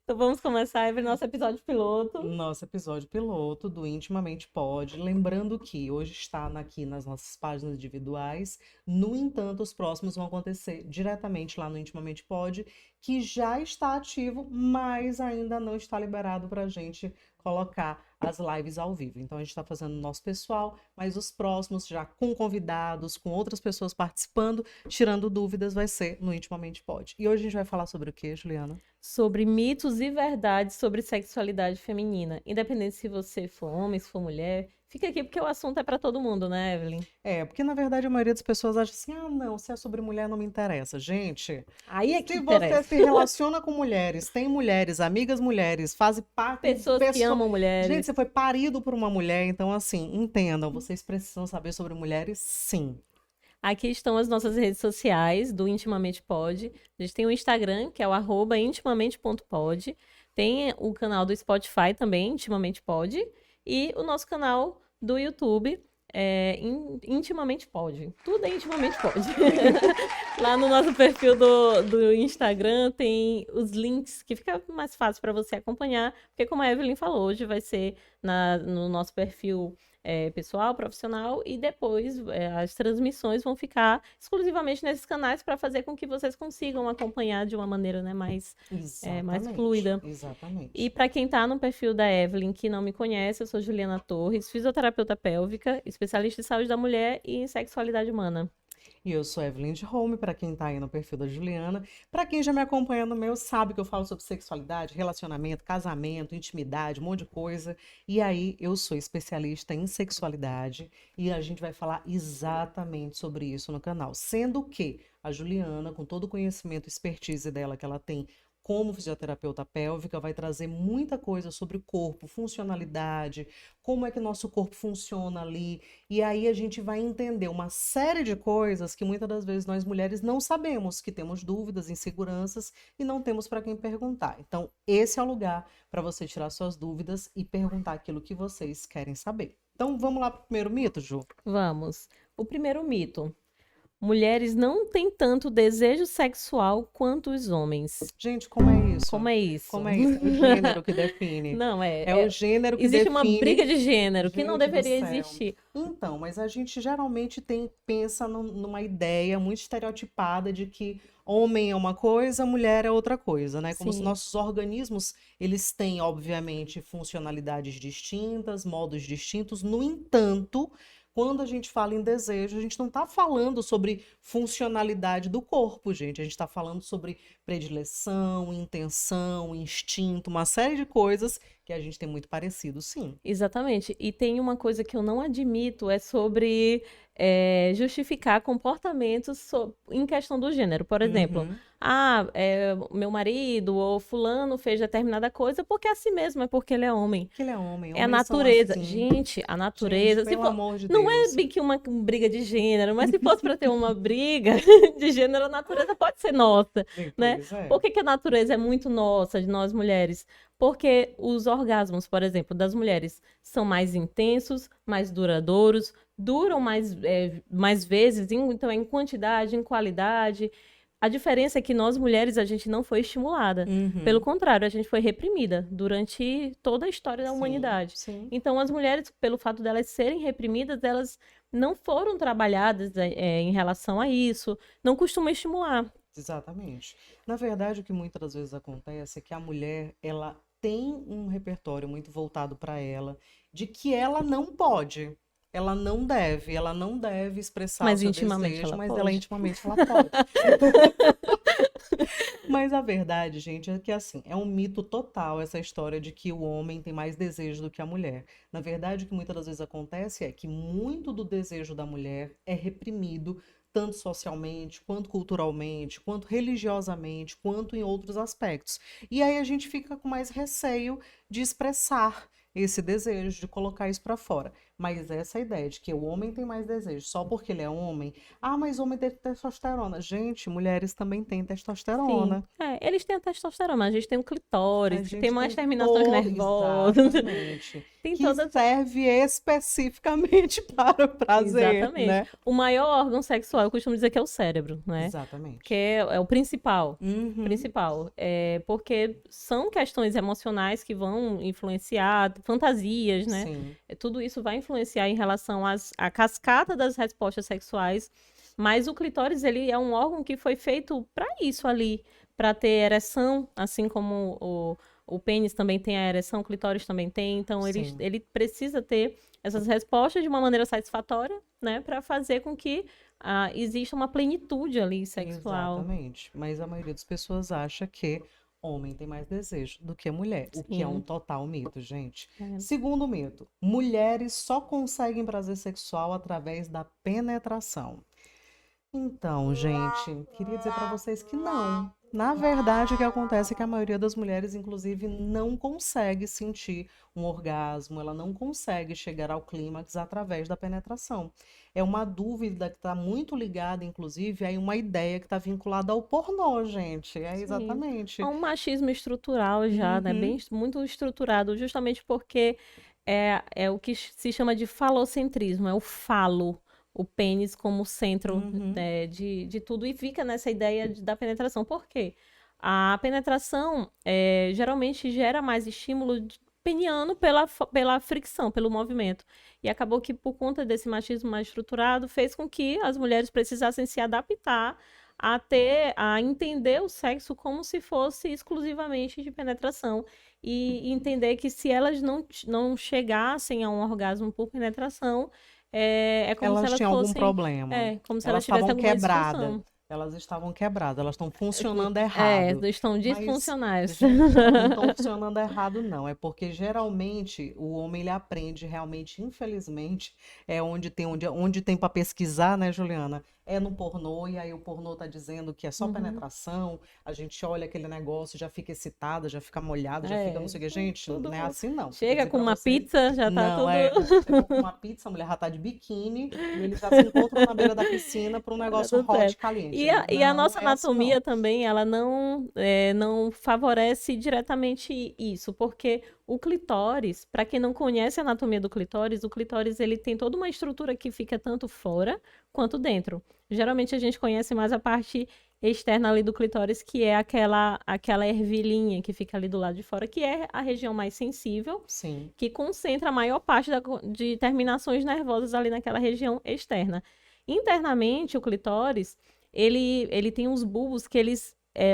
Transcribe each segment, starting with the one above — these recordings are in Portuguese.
Então vamos começar o nosso episódio piloto. Nosso episódio piloto do Intimamente Pode. Lembrando que hoje está aqui nas nossas páginas individuais. No entanto, os próximos vão acontecer diretamente lá no Intimamente Pode, que já está ativo, mas ainda não está liberado para a gente colocar as lives ao vivo. Então a gente está fazendo o nosso pessoal, mas os próximos já com convidados, com outras pessoas participando, tirando dúvidas, vai ser no Intimamente Pode. E hoje a gente vai falar sobre o quê, Juliana? Sobre mitos e verdades sobre sexualidade feminina. Independente se você for homem, se for mulher, fica aqui porque o assunto é para todo mundo, né, Evelyn? Porque na verdade a maioria das pessoas acha assim, não, se é sobre mulher não me interessa. Gente, Aí é que se interessa. você se relaciona com mulheres, tem mulheres, amigas mulheres, faz parte... Pessoas que amam mulheres. Gente, você foi parido por uma mulher, então assim, entendam, vocês precisam saber sobre mulheres, sim. Aqui estão as nossas redes sociais do Intimamente Pod. A gente tem o Instagram, que é o @intimamente.pod. Tem o canal do Spotify também, Intimamente Pod. E o nosso canal do YouTube, Intimamente Pod. Tudo é Intimamente Pod. Lá no nosso perfil do Instagram tem os links que fica mais fácil para você acompanhar. Porque como a Evelyn falou, hoje vai ser no nosso perfil pessoal, profissional, e depois as transmissões vão ficar exclusivamente nesses canais para fazer com que vocês consigam acompanhar de uma maneira, né, mais fluida. Exatamente. E para quem está no perfil da Evelyn, que não me conhece, eu sou Juliana Torres, fisioterapeuta pélvica, especialista em saúde da mulher e em sexualidade humana. E eu sou Evelyn de Home, para quem tá aí no perfil da Juliana. Para quem já me acompanha no meu, sabe que eu falo sobre sexualidade, relacionamento, casamento, intimidade, um monte de coisa. E aí, eu sou especialista em sexualidade e a gente vai falar exatamente sobre isso no canal. Sendo que a Juliana, com todo o conhecimento e expertise dela que ela tem como fisioterapeuta pélvica, vai trazer muita coisa sobre o corpo, funcionalidade, como é que nosso corpo funciona ali. E aí a gente vai entender uma série de coisas que muitas das vezes nós mulheres não sabemos, que temos dúvidas, inseguranças e não temos para quem perguntar. Então, esse é o lugar para você tirar suas dúvidas e perguntar aquilo que vocês querem saber. Então, vamos lá para o primeiro mito, Ju? Vamos. O primeiro mito. Mulheres não têm tanto desejo sexual quanto os homens. Gente, como é isso? Como é isso? Como é isso? É o gênero que define. Não, É o gênero que existe define. uma briga de gênero que não Gente do deveria céu. existir. Então, mas a gente geralmente pensa numa ideia muito estereotipada de que homem é uma coisa, mulher é outra coisa, né? Como se Sim. nossos organismos, eles têm, obviamente, funcionalidades distintas, modos distintos. No entanto, quando a gente fala em desejo, a gente não está falando sobre funcionalidade do corpo, gente. A gente está falando sobre predileção, intenção, instinto, uma série de coisas que a gente tem muito parecido, sim. Exatamente. E tem uma coisa que eu não admito, é sobre justificar comportamentos em questão do gênero. Por exemplo, meu marido ou fulano fez determinada coisa porque é assim mesmo, é porque ele é homem. Porque ele é homem. É a Homens são natureza. assim. Gente, a natureza. Gente, pelo amor de Não é Deus. bem que uma briga de gênero, mas se fosse para ter uma briga de gênero, a natureza pode ser nossa, né? Pois é. Por que a natureza é muito nossa, de nós mulheres? Porque os orgasmos, por exemplo, das mulheres são mais intensos, mais duradouros, duram mais vezes, então em quantidade, em qualidade. A diferença é que nós mulheres, a gente não foi estimulada. Pelo contrário, a gente foi reprimida durante toda a história da humanidade. Sim. Então, as mulheres, pelo fato delas serem reprimidas, elas não foram trabalhadas em relação a isso, não costumam estimular. Exatamente. Na verdade, o que muitas das vezes acontece é que a mulher, ela tem um repertório muito voltado para ela, de que ela não pode, ela não deve expressar Mas o seu intimamente desejo, ela mas pode. ela intimamente ela pode. Mas a verdade, gente, é que assim, é um mito total essa história de que o homem tem mais desejo do que a mulher. Na verdade, o que muitas das vezes acontece é que muito do desejo da mulher é reprimido tanto socialmente, quanto culturalmente, quanto religiosamente, quanto em outros aspectos. E aí a gente fica com mais receio de expressar esse desejo, de colocar isso para fora. Mas essa ideia de que o homem tem mais desejo só porque ele é homem. Ah, mas homem tem testosterona. Gente, mulheres também têm Sim. testosterona. Eles têm a testosterona, mas a gente tem o A clitóris, que tem gente mais tem terminações nervosas. exatamente, Tem que toda. serve especificamente para o prazer, Exatamente. né? O maior órgão sexual, eu costumo dizer que é o cérebro, né? Que Exatamente. é o principal. Uhum, Principal. Porque são questões emocionais que vão influenciar, fantasias, né? sim, Tudo isso vai influenciar em relação à cascata das respostas sexuais. Mas o clitóris, ele é um órgão que foi feito para isso ali, para ter ereção, assim como o pênis também tem a ereção, o clitóris também tem. Então, sim, ele precisa ter essas respostas de uma maneira satisfatória, né? Para fazer com que exista uma plenitude ali sexual. exatamente. Mas a maioria das pessoas acha que homem tem mais desejo do que mulher, o que é um Sim. total mito, gente. É. Segundo mito, mulheres só conseguem prazer sexual através da penetração. Então, gente, queria dizer para vocês que não. Na verdade, o que acontece é que a maioria das mulheres, inclusive, não consegue sentir um orgasmo, ela não consegue chegar ao clímax através da penetração. É uma dúvida que está muito ligada, inclusive, a uma ideia que está vinculada ao pornô, gente. É Sim. Há exatamente. um machismo estrutural já, né? Uhum, Muito estruturado, justamente porque é o que se chama de falocentrismo, é o falo, o pênis como centro, uhum, né, de tudo, e fica nessa ideia da penetração. Por quê? A penetração geralmente gera mais estímulo peniano pela fricção, pelo movimento. E acabou que, por conta desse machismo mais estruturado, fez com que as mulheres precisassem se adaptar a entender o sexo como se fosse exclusivamente de penetração e entender que se elas não chegassem a um orgasmo por penetração, é como se elas elas tinham algum fossem, problema. como se Elas elas tivessem estavam alguma quebradas. disfunção. Elas estavam quebradas, elas estão funcionando errado. Estão Mas, disfuncionais. gente, elas não estão funcionando errado, não. É porque geralmente o homem ele aprende realmente, infelizmente, é onde tem para pesquisar, né, Juliana? É no pornô, e aí o pornô tá dizendo que é só Uhum. penetração, a gente olha aquele negócio, já fica excitada, já fica molhado, já fica não sei o que. Gente, não é Tudo assim, não. Queria chega dizer com para uma vocês. pizza, já tá Não, tudo. chegou com uma pizza, a mulher já tá de biquíni e eles já se encontram na beira da piscina para um Tá negócio tudo hot, certo. caliente. E a Não nossa é assim, não. anatomia também, ela não favorece diretamente isso, porque o clitóris, para quem não conhece a anatomia do clitóris, o clitóris ele tem toda uma estrutura que fica tanto fora quanto dentro. Geralmente a gente conhece mais a parte externa ali do clitóris, que é aquela ervilhinha que fica ali do lado de fora, que é a região mais sensível, Sim. que concentra a maior parte de terminações nervosas ali naquela região externa. Internamente, o clitóris, ele tem uns bulbos que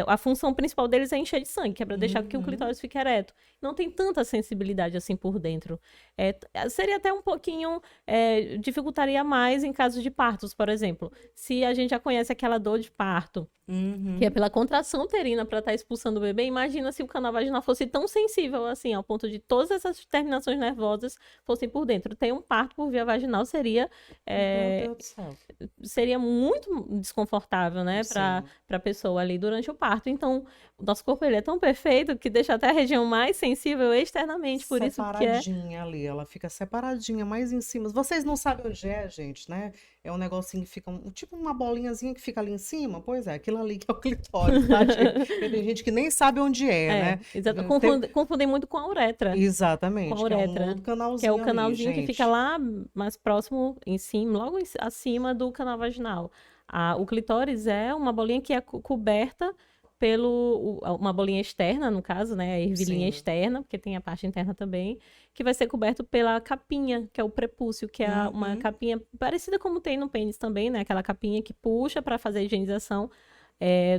a função principal deles é encher de sangue, que é para deixar que o Uhum. clitóris fique ereto. Não tem tanta sensibilidade assim por dentro. Seria até um pouquinho, dificultaria mais em casos de partos, por exemplo. Se a gente já conhece aquela dor de parto, que é Uhum. pela contração uterina para estar expulsando o bebê, imagina se o canal vaginal fosse tão sensível assim, ao ponto de todas essas terminações nervosas fossem por dentro. Ter um parto por via vaginal Meu é, Deus do céu. seria muito desconfortável, né, para Sim. a pessoa ali durante o parto. Então, o nosso corpo ele é tão perfeito que deixa até a região mais sensível externamente, por isso que é. Separadinha ali, ela fica separadinha, mais em cima. Vocês não sabem onde é, gente, né? É um negocinho que fica, tipo uma bolinhazinha que fica ali em cima. Pois é, aquilo ali que é o clitóris, tá, gente? Porque tem gente que nem sabe onde é, né? Exato. Tem- Confundem muito com a uretra. Com a Exatamente, que é um uretra, outro que é o canalzinho ali, canalzinho que fica gente. lá mais próximo, em cima, logo acima do canal vaginal. O clitóris é uma bolinha que é coberta uma bolinha externa, no caso, né, a ervilhinha Sim. externa, porque tem a parte interna também, que vai ser coberto pela capinha, que é o prepúcio, que é uma Uhum. capinha parecida como tem no pênis também, né, aquela capinha que puxa para fazer a higienização.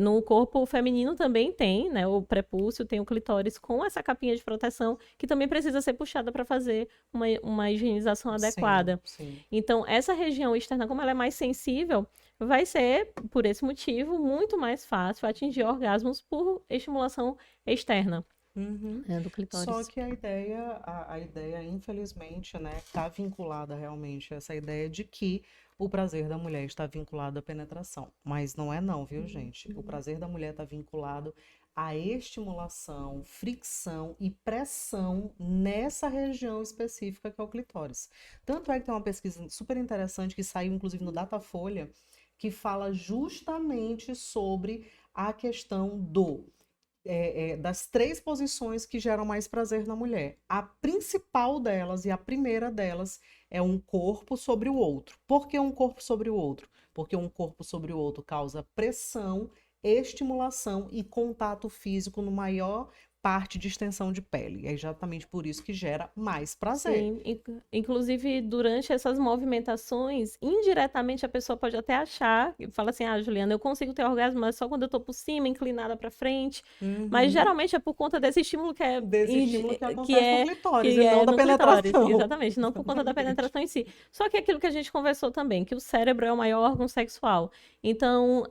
No corpo feminino também tem, né? O prepúcio, tem o clitóris com essa capinha de proteção, que também precisa ser puxada para fazer uma higienização Sim, adequada. sim. Então, essa região externa, como ela é mais sensível, vai ser, por esse motivo, muito mais fácil atingir orgasmos por estimulação externa, Uhum. né, do Só clitóris. que a ideia, infelizmente, né, está vinculada realmente a essa ideia de que o prazer da mulher está vinculado à penetração. Mas não é não, viu, gente? O prazer da mulher está vinculado à estimulação, fricção e pressão nessa região específica que é o clitóris. Tanto é que tem uma pesquisa super interessante que saiu, inclusive, no Datafolha, que fala justamente sobre a questão das 3 posições que geram mais prazer na mulher. A principal delas e a primeira delas é um corpo sobre o outro. Por que um corpo sobre o outro? Porque um corpo sobre o outro causa pressão, estimulação e contato físico no maior parte de extensão de pele. É exatamente por isso que gera mais prazer. Sim, inclusive durante essas movimentações, indiretamente a pessoa pode até achar, fala assim, Juliana, eu consigo ter orgasmo, mas só quando eu tô por cima, inclinada para frente. Mas geralmente é por conta desse estímulo que é Desse estímulo que que acontece no é clitóris que e não é da no clitóris, penetração. exatamente, não por conta da penetração em si. Só que aquilo que a gente conversou também, que o cérebro é o maior órgão sexual. Então,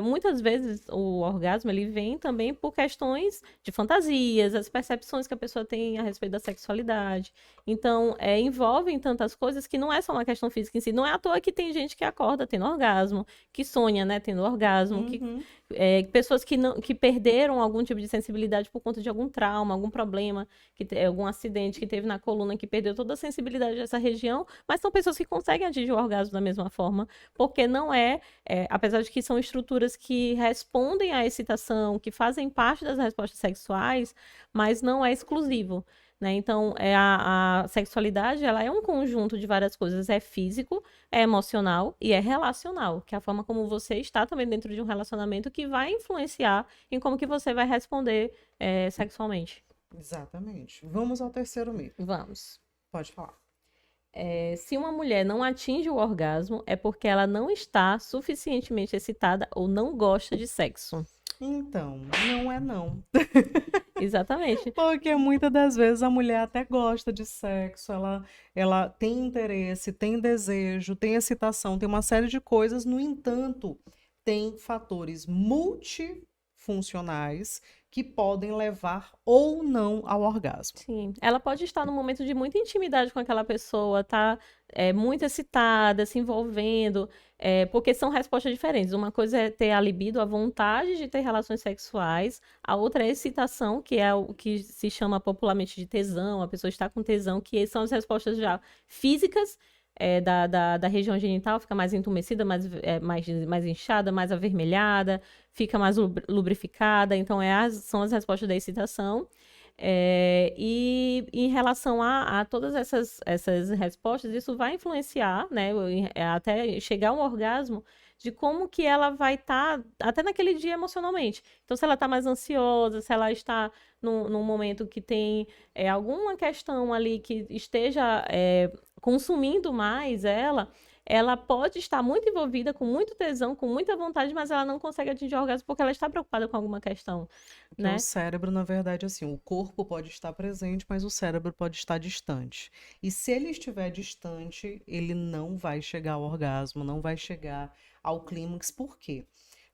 muitas vezes o orgasmo ele vem também por questões de fantasias, as percepções que a pessoa tem a respeito da sexualidade. Então, envolvem tantas coisas que não é só uma questão física em si. Não é à toa que tem gente que acorda tendo orgasmo, que sonha, né, tendo orgasmo, pessoas que perderam algum tipo de sensibilidade por conta de algum trauma, algum problema, algum acidente que teve na coluna, que perdeu toda a sensibilidade dessa região, mas são pessoas que conseguem atingir o orgasmo da mesma forma, porque não apesar de que são estruturas que respondem à excitação, que fazem parte das respostas sexuais, mas não é exclusivo. Né? Então, a sexualidade ela é um conjunto de várias coisas. É físico, é emocional e é relacional, que é a forma como você está também dentro de um relacionamento que vai influenciar em como que você vai responder sexualmente. Exatamente. Vamos ao terceiro mito. Vamos. Pode falar. Se uma mulher não atinge o orgasmo, é porque ela não está suficientemente excitada ou não gosta de sexo. Então, não é não. Exatamente. Porque muitas das vezes a mulher até gosta de sexo, ela tem interesse, tem desejo, tem excitação, tem uma série de coisas, no entanto, tem fatores multifuncionais que podem levar ou não ao orgasmo. Sim, ela pode estar num momento de muita intimidade com aquela pessoa, tá muito excitada, se envolvendo, porque são respostas diferentes. Uma coisa é ter a libido, a vontade de ter relações sexuais, a outra é a excitação, que é o que se chama popularmente de tesão, a pessoa está com tesão, que são as respostas já físicas, da região genital, fica mais entumecida, mais inchada, mais avermelhada, fica mais lubrificada. Então, são as respostas da excitação. E em relação a todas essas respostas, isso vai influenciar, né, até chegar ao orgasmo, de como que ela vai estar, até naquele dia emocionalmente. Então, se ela está mais ansiosa, se ela está num momento que tem alguma questão ali que esteja consumindo mais ela pode estar muito envolvida, com muito tesão, com muita vontade, mas ela não consegue atingir o orgasmo porque ela está preocupada com alguma questão, né? O cérebro, na verdade, assim, o corpo pode estar presente, mas o cérebro pode estar distante. E se ele estiver distante, ele não vai chegar ao orgasmo, não vai chegar ao clímax. Por quê?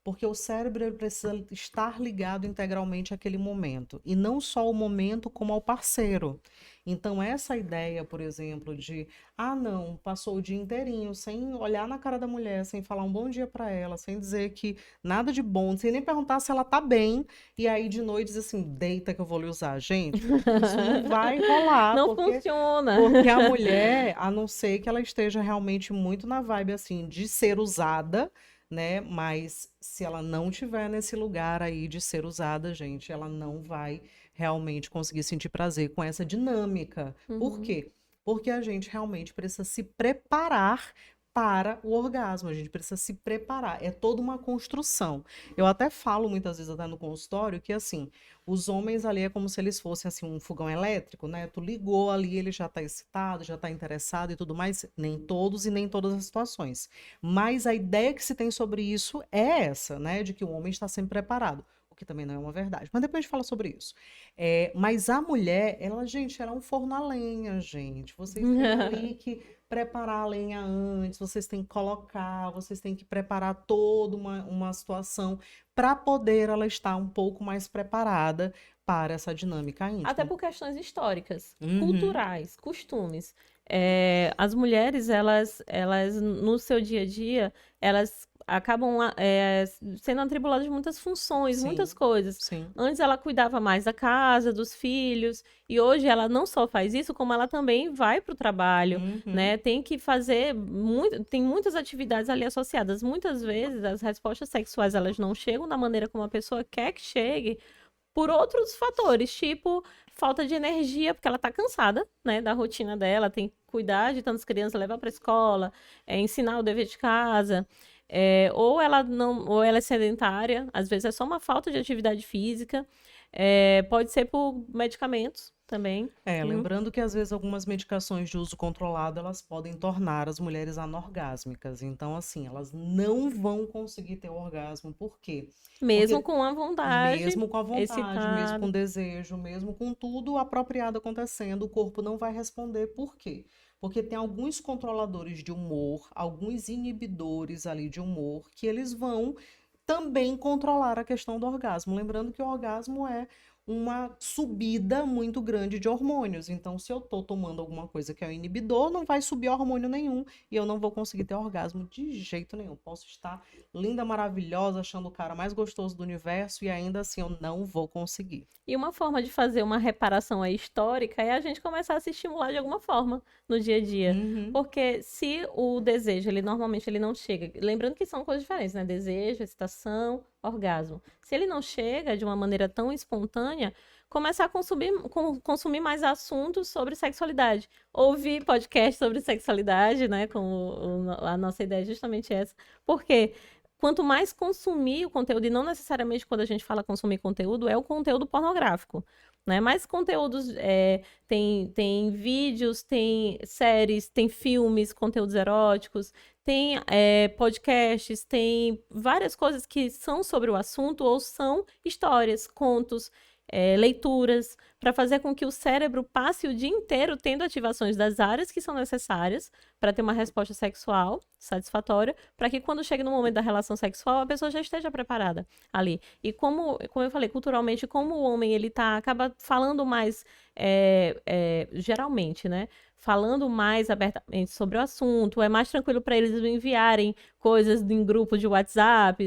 Porque o cérebro ele precisa estar ligado integralmente àquele momento. E não só ao momento, como ao parceiro. Então, essa ideia, por exemplo, de não, passou o dia inteirinho sem olhar na cara da mulher, sem falar um bom dia para ela, sem dizer que nada de bom, sem nem perguntar se ela tá bem, e aí de noite diz assim, deita que eu vou lhe usar. Gente, isso não vai rolar. Não funciona. Porque a mulher, a não ser que ela esteja realmente muito na vibe, assim, de ser usada, né? Mas se ela não tiver nesse lugar aí de ser usada, gente, ela não vai realmente conseguir sentir prazer com essa dinâmica. Por quê? Porque a gente realmente precisa se preparar para o orgasmo, a gente precisa se preparar, é toda uma construção. Eu até falo muitas vezes até no consultório que assim, os homens ali é como se eles fossem assim um fogão elétrico, né? Tu ligou ali, ele já tá excitado, já tá interessado e tudo mais, nem todos e nem todas as situações. Mas a ideia que se tem sobre isso é essa, né? De que o homem está sempre preparado. O que também não é uma verdade. Mas depois a gente fala sobre isso. Mas a mulher, gente, ela é um forno a lenha, gente. Vocês têm ali que preparar a lenha antes, vocês têm que colocar, vocês têm que preparar toda uma situação para poder ela estar um pouco mais preparada para essa dinâmica íntima. Até por questões históricas, culturais, costumes. as mulheres, elas, no seu dia a dia, elas acabam sendo atribuladas de muitas funções, muitas Sim, coisas. sim. Antes ela cuidava mais da casa, dos filhos, e hoje ela não só faz isso, como ela também vai para o trabalho, Uhum. né? Tem que fazer tem muitas atividades ali associadas. Muitas vezes as respostas sexuais elas não chegam da maneira como a pessoa quer que chegue, por outros fatores, tipo falta de energia, porque ela tá cansada, né, da rotina dela, tem que cuidar de tantas crianças, levar para a escola, ensinar o dever de casa, ou ela não, ou ela é sedentária, às vezes é só uma falta de atividade física, pode ser por medicamentos também. Lembrando que às vezes algumas medicações de uso controlado, elas podem tornar as mulheres anorgásmicas. Então, assim, elas não vão conseguir ter orgasmo. Por quê? Mesmo Porque com a vontade, mesmo com a vontade, mesmo com excitada. desejo, mesmo com tudo apropriado acontecendo, o corpo não vai responder. Por quê? Porque tem alguns controladores de humor, alguns inibidores ali de humor, que eles vão também controlar a questão do orgasmo. Lembrando que o orgasmo é uma subida muito grande de hormônios. Então, se eu estou tomando alguma coisa que é o inibidor, não vai subir hormônio nenhum e eu não vou conseguir ter orgasmo de jeito nenhum. Posso estar linda, maravilhosa, achando o cara mais gostoso do universo e ainda assim eu não vou conseguir. E uma forma de fazer uma reparação aí histórica é a gente começar a se estimular de alguma forma no dia a dia. Uhum. Porque se o desejo, ele normalmente ele não chega, lembrando que são coisas diferentes, né? Desejo, excitação, orgasmo. Se ele não chega de uma maneira tão espontânea, começar a consumir mais assuntos sobre sexualidade. Ouvir podcast sobre sexualidade, né? A nossa ideia é justamente essa. Por quê? Quanto mais consumir o conteúdo, e não necessariamente quando a gente fala consumir conteúdo, é o conteúdo pornográfico, né? Mais conteúdos, tem vídeos, tem séries, tem filmes, conteúdos eróticos, tem podcasts, tem várias coisas que são sobre o assunto ou são histórias, contos, leituras, para fazer com que o cérebro passe o dia inteiro tendo ativações das áreas que são necessárias para ter uma resposta sexual satisfatória, para que quando chegue no momento da relação sexual, a pessoa já esteja preparada ali. E como eu falei, culturalmente, como o homem ele acaba falando mais, geralmente, né? Falando mais abertamente sobre o assunto, é mais tranquilo para eles enviarem coisas em grupo de WhatsApp,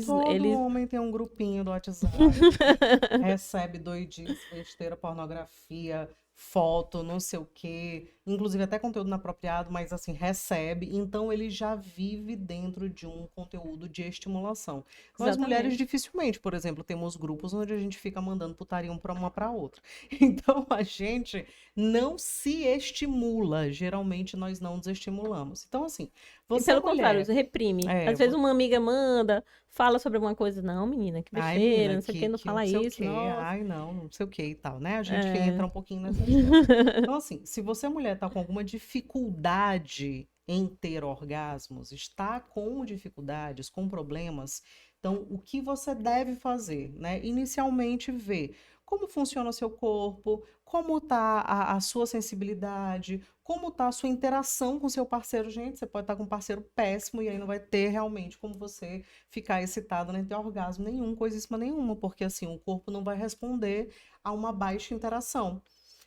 Todo eles homem tem um grupinho do WhatsApp que recebe doidice, besteira, pornografia, foto, não sei o quê, inclusive até conteúdo inapropriado, mas assim, recebe, então ele já vive dentro de um conteúdo de estimulação. Nós mulheres exatamente. dificilmente, por exemplo, temos grupos onde a gente fica mandando putaria uma para outra. Então a gente não se estimula, geralmente nós não nos estimulamos. Então assim, E você pelo contrário, mulher, você reprime. é, Às vezes uma amiga manda, fala sobre alguma coisa. Não, menina, que ai, besteira, menina, não sei o que, não que não fala sei o isso, quê, nossa. ai, não sei o quê e tal, né? A gente É. entra um pouquinho nessa história. Então, assim, se você, mulher, tá com alguma dificuldade em ter orgasmos, está com dificuldades, com problemas, então o que você deve fazer, né? Inicialmente ver como funciona o seu corpo, como tá a sua sensibilidade, como tá a sua interação com seu parceiro. Gente, você pode estar com um parceiro péssimo e aí não vai ter realmente como você ficar excitado, nem ter orgasmo nenhum, coisíssima nenhuma, porque assim, o corpo não vai responder a uma baixa interação.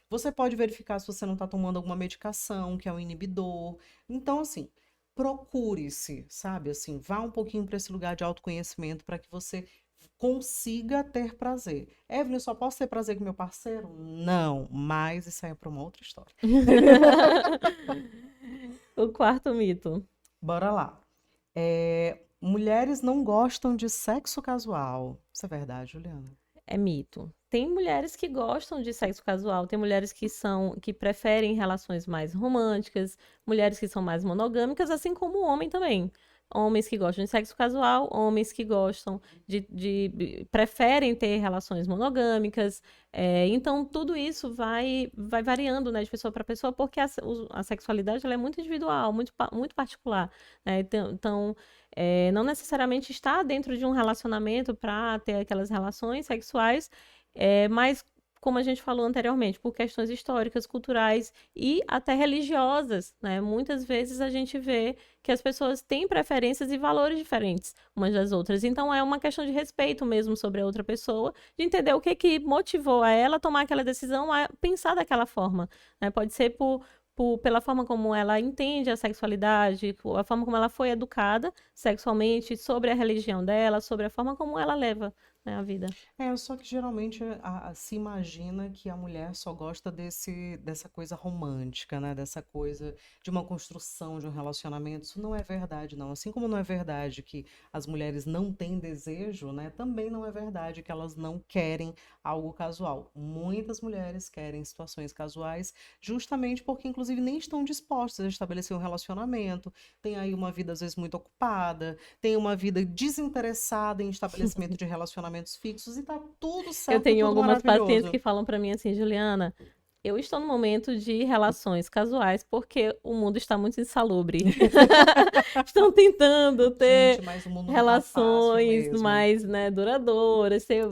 Você pode verificar se você não está tomando alguma medicação, que é um inibidor. Então, assim, procure-se, sabe? Assim, vá um pouquinho para esse lugar de autoconhecimento para que você consiga ter prazer. Evelyn, eu só posso ter prazer com meu parceiro? Não, mas isso aí é para uma outra história. O quarto mito. Bora lá. Mulheres não gostam de sexo casual. Isso é verdade, Juliana? É mito. Tem mulheres que gostam de sexo casual, tem mulheres que preferem relações mais românticas, mulheres que são mais monogâmicas, assim como o homem também. Homens que gostam de sexo casual, homens que gostam preferem ter relações monogâmicas. Então, tudo isso vai variando, né, de pessoa para pessoa, porque a sexualidade ela é muito individual, muito particular, né? Então, não necessariamente está dentro de um relacionamento para ter aquelas relações sexuais, mas, como a gente falou anteriormente, por questões históricas, culturais e até religiosas, né? Muitas vezes a gente vê que as pessoas têm preferências e valores diferentes umas das outras. Então, é uma questão de respeito mesmo sobre a outra pessoa, de entender o que motivou a ela a tomar aquela decisão, a pensar daquela forma, né? Pode ser pela forma como ela entende a sexualidade, a forma como ela foi educada sexualmente, sobre a religião dela, sobre a forma como ela leva, né, a vida. Só que geralmente se imagina que a mulher só gosta dessa coisa romântica, né? Dessa coisa de uma construção de um relacionamento. Isso não é verdade, não. Assim como não é verdade que as mulheres não têm desejo, né? Também não é verdade que elas não querem algo casual. Muitas mulheres querem situações casuais, justamente porque, inclusive, nem estão dispostas a estabelecer um relacionamento. Tem aí uma vida, às vezes, muito ocupada, tem uma vida desinteressada em estabelecimento de relacionamentos fixos e tá tudo Eu certo e tenho tudo algumas pacientes maravilhoso. que falam para mim assim, Juliana, eu estou no momento de relações casuais porque o mundo está muito insalubre. Estão tentando ter Gente, mas o mundo não tá fácil relações mesmo. mais, né, duradouras, ter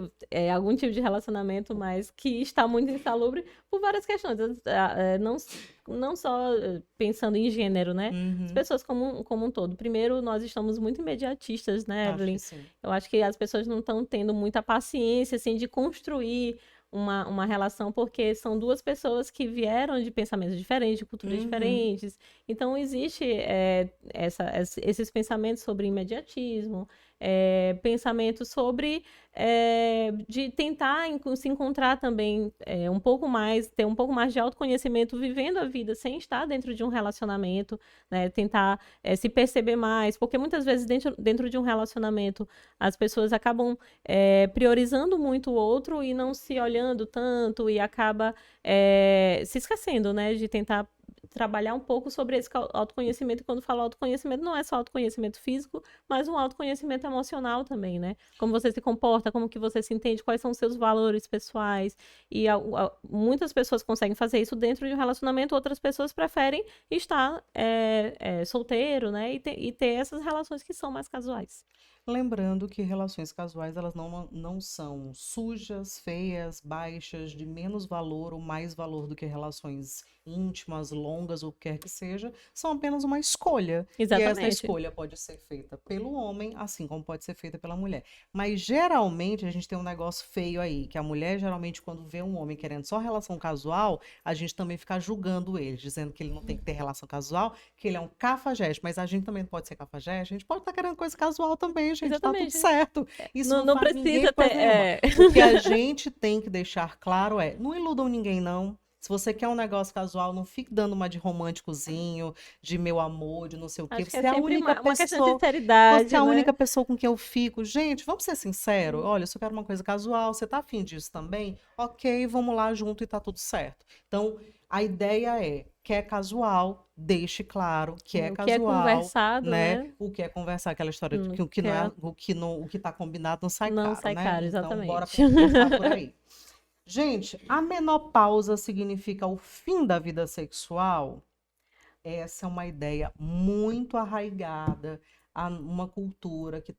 algum tipo de relacionamento mais que está muito insalubre por várias questões. Não, não só pensando em gênero, né? As Uhum, pessoas como um todo. Primeiro, nós estamos muito imediatistas, né, acho que Evelyn? sim. Eu acho que as pessoas não estão tendo muita paciência, assim, de construir uma relação, porque são duas pessoas que vieram de pensamentos diferentes, de culturas Uhum. diferentes. Então, existe esses pensamentos sobre imediatismo, pensamentos sobre de tentar se encontrar também um pouco mais, ter um pouco mais de autoconhecimento vivendo a vida sem estar dentro de um relacionamento, né? Tentar se perceber mais, porque muitas vezes dentro de um relacionamento as pessoas acabam priorizando muito o outro e não se olhando tanto e acaba se esquecendo, né, de tentar trabalhar um pouco sobre esse autoconhecimento. E quando falo autoconhecimento, não é só autoconhecimento físico, mas um autoconhecimento emocional também, né? Como você se comporta, como que você se entende, quais são os seus valores pessoais. E muitas pessoas conseguem fazer isso dentro de um relacionamento, outras pessoas preferem estar solteiro, né? E ter essas relações que são mais casuais. Lembrando que relações casuais, elas não são sujas, feias, baixas, de menos valor ou mais valor do que relações íntimas, longas ou o que quer que seja, são apenas uma escolha. E essa Exatamente. escolha pode ser feita pelo homem, assim como pode ser feita pela mulher. Mas geralmente a gente tem um negócio feio aí, que a mulher geralmente quando vê um homem querendo só relação casual, a gente também fica julgando ele, dizendo que ele não tem que ter relação casual, que ele é um cafajeste, mas a gente também pode ser cafajeste, a gente pode estar querendo coisa casual também, gente, tá tudo Exatamente. certo. Isso Não, não não faz ninguém precisa ter. coisa nenhuma. O que a gente tem que deixar claro é, não iludam ninguém, não. Se você quer um negócio casual, não fique dando uma de românticozinho, de meu amor, de não sei o quê. Acho que é Você é a sempre única uma questão de pessoa, você é sinceridade, a né? única pessoa com quem eu fico. Gente, vamos ser sinceros. Olha, eu só quero uma coisa casual, você tá afim disso também? Ok, vamos lá junto e tá tudo certo. Então, a ideia é, quer casual, deixe claro que é O que é casual, conversado, né? né? O que é conversar, aquela história de que o que Que não é, o que não, o que tá combinado não sai não caro, sai né? caro, Então, bora exatamente. pensar por aí. Gente, a menopausa significa o fim da vida sexual? Essa é uma ideia muito arraigada a uma cultura que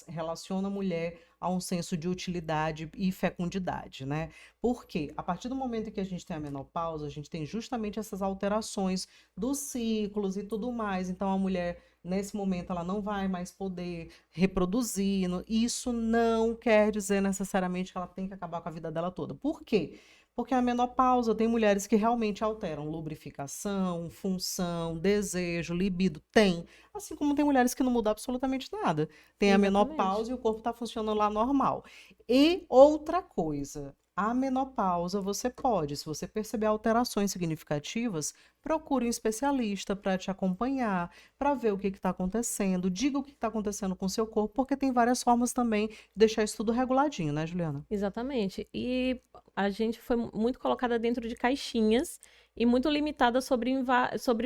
relaciona a mulher a um senso de utilidade e fecundidade, né? Porque a partir do momento que a gente tem a menopausa, a gente tem justamente essas alterações dos ciclos e tudo mais. Então a mulher, nesse momento, ela não vai mais poder reproduzir. Isso não quer dizer necessariamente que ela tem que acabar com a vida dela toda. Por quê? Porque a menopausa tem mulheres que realmente alteram lubrificação, função, desejo, libido. Tem. Assim como tem mulheres que não mudam absolutamente nada. Tem a Exatamente. menopausa e o corpo está funcionando lá normal. E outra coisa, a menopausa você pode, se você perceber alterações significativas, procure um especialista para te acompanhar, para ver o que está acontecendo, diga o que está acontecendo com o seu corpo, porque tem várias formas também de deixar isso tudo reguladinho, né, Juliana? Exatamente. E a gente foi muito colocada dentro de caixinhas e muito limitada sobre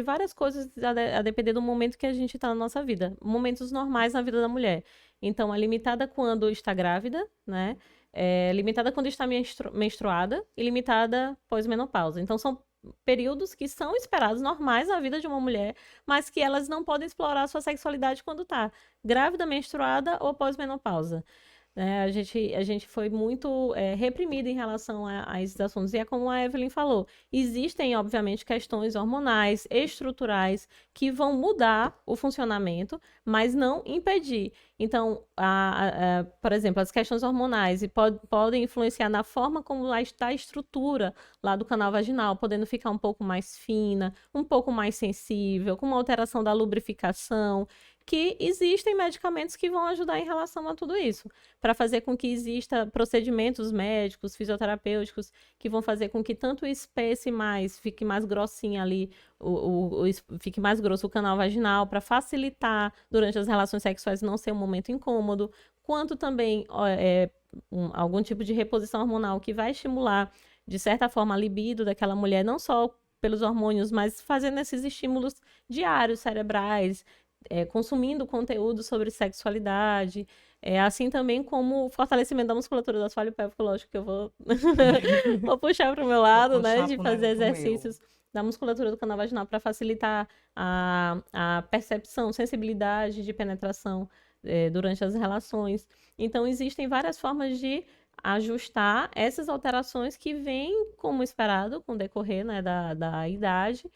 várias coisas, a depender do momento que a gente está na nossa vida. Momentos normais na vida da mulher. Então, é limitada quando está grávida, né? É limitada quando está menstruada e limitada pós-menopausa. Então, são períodos que são esperados normais na vida de uma mulher, mas que elas não podem explorar a sua sexualidade quando está grávida, menstruada ou pós-menopausa. né? A gente foi muito reprimido em relação a esses assuntos. E é como a Evelyn falou, existem, obviamente, questões hormonais, estruturais, que vão mudar o funcionamento, mas não impedir. Então, por exemplo, as questões hormonais podem influenciar na forma como está a estrutura lá do canal vaginal, podendo ficar um pouco mais fina, um pouco mais sensível, com uma alteração da lubrificação, que existem medicamentos que vão ajudar em relação a tudo isso, para fazer com que exista procedimentos médicos, fisioterapêuticos, que vão fazer com que tanto espesse mais, fique mais grossinho ali, fique mais grosso o canal vaginal, para facilitar durante as relações sexuais não ser um momento incômodo, quanto também algum tipo de reposição hormonal que vai estimular, de certa forma, a libido daquela mulher, não só pelos hormônios, mas fazendo esses estímulos diários cerebrais, consumindo conteúdo sobre sexualidade, assim também como o fortalecimento da musculatura do assoalho pélvico, lógico que eu vou, vou puxar para o meu lado, né, de fazer exercícios da musculatura do canal vaginal para facilitar a percepção, sensibilidade de penetração durante as relações. Então, existem várias formas de ajustar essas alterações que vêm como esperado com o decorrer, né, da idade,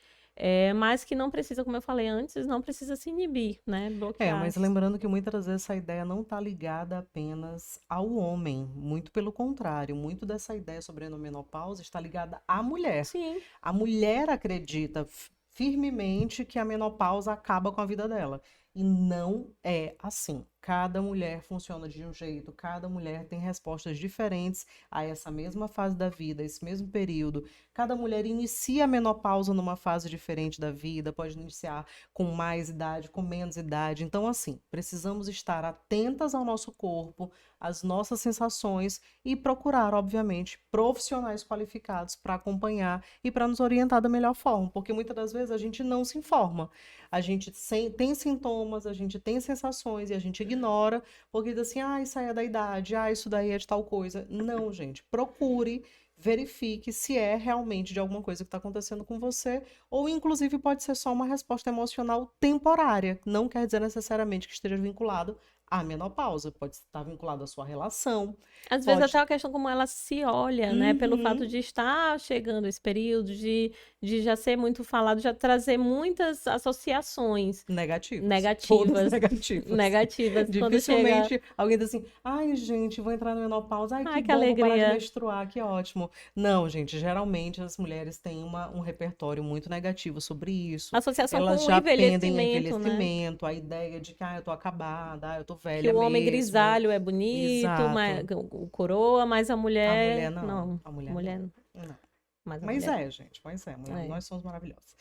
mas que não precisa, como eu falei antes, não precisa se inibir, né, bloquear. Mas lembrando que muitas das vezes essa ideia não está ligada apenas ao homem, muito pelo contrário, muito dessa ideia sobre a menopausa está ligada à mulher. Sim. A mulher acredita firmemente que a menopausa acaba com a vida dela. E não é assim. Cada mulher funciona de um jeito, cada mulher tem respostas diferentes a essa mesma fase da vida, esse mesmo período. Cada mulher inicia a menopausa numa fase diferente da vida, pode iniciar com mais idade, com menos idade. Então, assim, precisamos estar atentas ao nosso corpo, às nossas sensações e procurar, obviamente, profissionais qualificados para acompanhar e para nos orientar da melhor forma, porque muitas das vezes a gente não se informa. A gente tem sintomas, a gente tem sensações e a gente ignora, porque diz assim, isso aí é da idade, isso daí é de tal coisa. Não, gente, procure, verifique se é realmente de alguma coisa que está acontecendo com você, ou inclusive pode ser só uma resposta emocional temporária, não quer dizer necessariamente que esteja vinculado à menopausa, pode estar vinculado à sua relação. Às vezes até a questão como ela se olha, né? Pelo Uhum. fato de estar chegando esse período, de já ser muito falado, já trazer muitas associações Negativas. negativas. Todas negativas. Negativas. Dificilmente alguém diz assim, gente, vou entrar na menopausa, que bom, alegria. vou parar de menstruar, que ótimo. Não, gente, geralmente as mulheres têm um repertório muito negativo sobre isso. Associação Elas com já o envelhecimento, pendem né? envelhecimento, a ideia de que, eu tô acabada, eu tô velha que o homem mesmo. grisalho é bonito, o coroa, mas a mulher... A mulher não. A mulher não. Mas gente, nós somos maravilhosas.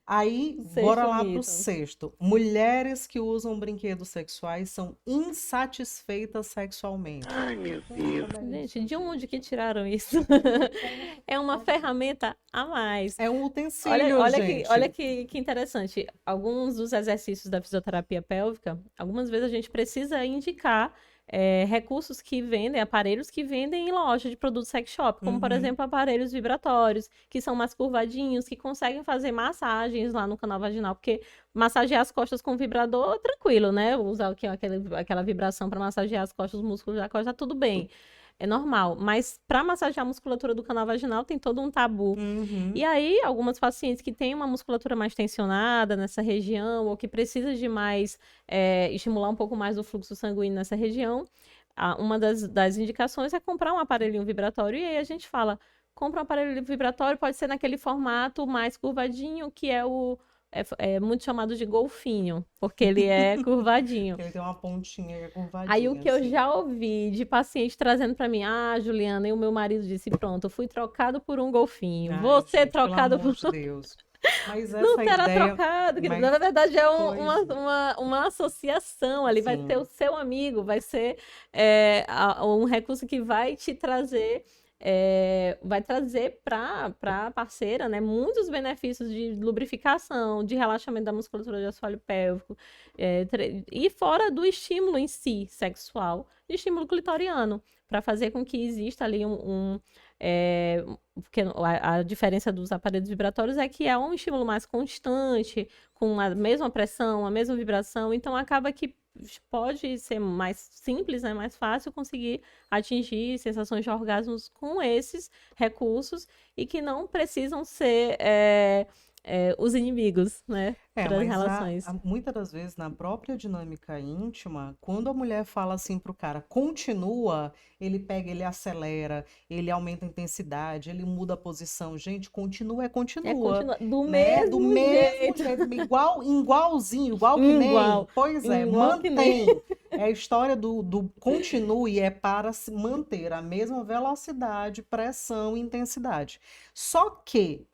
Aí, bora lá pro sexto. Mulheres que usam brinquedos sexuais são insatisfeitas sexualmente. Ai, meu Deus. Gente, de onde que tiraram isso? É uma ferramenta a mais. É um utensílio, gente. Olha que interessante. Alguns dos exercícios da fisioterapia pélvica, algumas vezes a gente precisa indicar recursos que vendem, aparelhos que vendem em loja de produtos sex shop, como, por exemplo, aparelhos vibratórios, que são mais curvadinhos, que conseguem fazer massagens lá no canal vaginal, porque massagear as costas com vibrador, tranquilo, né? Usar aquela vibração para massagear as costas, os músculos da costa, tudo bem. É normal, mas para massagear a musculatura do canal vaginal tem todo um tabu. E aí, algumas pacientes que têm uma musculatura mais tensionada nessa região, ou que precisa de mais, estimular um pouco mais o fluxo sanguíneo nessa região, uma das indicações é comprar um aparelhinho vibratório. E aí a gente fala, compra um aparelho vibratório, pode ser naquele formato mais curvadinho, que é muito chamado de golfinho, porque ele é curvadinho. Ele tem uma pontinha curvadinha. Aí o que eu já ouvi de paciente trazendo pra mim, Juliana, e o meu marido disse, pronto, eu fui trocado por um golfinho. Você gente, trocado por... Pelo amor de Deus. Mas essa não será ideia... trocado, querido. Na verdade é uma associação ali, vai ter o seu amigo, vai ser um recurso que vai te trazer... vai trazer para a parceira, né, muitos benefícios de lubrificação, de relaxamento da musculatura do assoalho pélvico, e fora do estímulo em si, sexual, de estímulo clitoriano, para fazer com que exista ali porque a diferença dos aparelhos vibratórios é que é um estímulo mais constante, com a mesma pressão, a mesma vibração, então acaba que pode ser mais simples, né, mais fácil conseguir atingir sensações de orgasmos com esses recursos e que não precisam ser os inimigos, né, para as Mas relações. muitas das vezes na própria dinâmica íntima, quando a mulher fala assim pro cara, continua, ele pega, ele acelera, ele aumenta a intensidade, ele muda a posição. Gente, continua, continua, Continua do né? Do mesmo mesmo jeito. jeito, igualzinho, igual que nem. Igual. Pois é, Igual que nem. mantém. É a história do continue, é para se manter a mesma velocidade, pressão e intensidade. Só que